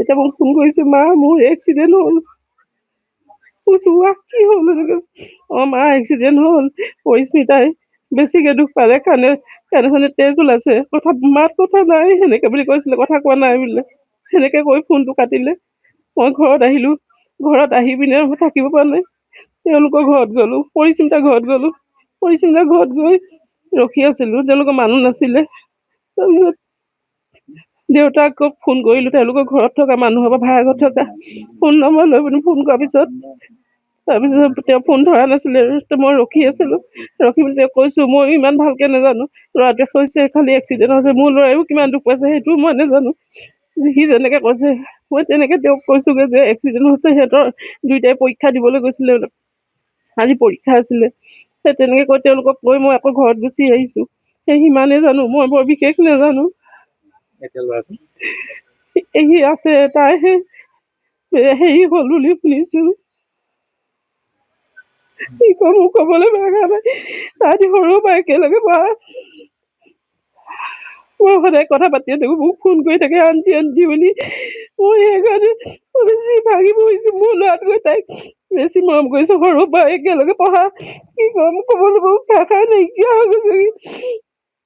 এতিয়া মোক ফোন কৰিছে, মা মোৰ এক্সিডেণ্ট হ'ল। কৈছো কি হ'ল এনেকে, মা এক্সিডেণ্ট হ'ল, পৰিস্মিতাই বেছিকে দুখ পালে, কাণে তেজ ওলাইছে, মাত কথা নাই সেনেকে বুলি কৈছিলে, কথা কোৱা নাই বোলে। সেনেকে কৈ ফোনটো কাটিলে। মই ঘৰত আহিলো, ঘৰত আহি পিনে থাকিব পৰা নাই, তেওঁলোকৰ ঘৰত গলো, পৰিস্মিতাৰ ঘৰত গলো। পৰিস্মিতাৰ ঘৰত গৈ ৰখি আছিলো, তেওঁলোকৰ মানুহ নাছিলে। তাৰপিছত দেউতাকক ফোন কৰিলো, তেওঁলোকৰ ঘৰত থকা মানুহৰ পৰা ভাড়া ঘৰত থকা ফোন নম্বৰ লৈ পিনে ফোন কৰাৰ পিছত তেওঁ ফোন ধৰা নাছিলে। মই ৰখি আছিলো, ৰখি পিনে তেওঁক কৈছো মই ইমান ভালকে নাজানো, ল'ৰাটোৱে কৈছে খালি এক্সিডেণ্ট হৈছে, মোৰ ল'ৰাইও কিমান দুখ পাইছে সেইটোও মই নাজানো। সি যেনেকে কৈছে মই তেনেকে তেওঁক কৈছোগে যে এক্সিডেণ্ট হৈছে, সিহঁতৰ দুইটাই পৰীক্ষা দিবলৈ গৈছিলে, আজি পৰীক্ষা আছিলে। সেই তেনেকে কৈ তেওঁলোকক কৈ মই আকৌ ঘৰত গুচি আহিছো। সেই সিমানে জানো, মই বৰ বিশেষ নাজানো। সি আছে, তাই হেৰি হ'ল বুলি শুনিছো। কি কম মোক কবলৈ লগা নাই, তাহাঁতি সৰুৰ পৰা একেলগে পঢ়া। মই সদায় কথা পাতিয়ে থাকো, মোক ফোন কৰি থাকে আন্টি আন্টি বুলি। মই সেইকাৰণে বেছি ভাগি পৰিছো, মোৰ ল'ৰাটোৱে তাইক বেছি মৰম কৰিছো, সৰুৰ পৰা একেলগে পঢ়া। কি কম, কবলৈ ভাষা নাইকিয়া হৈ গৈছে।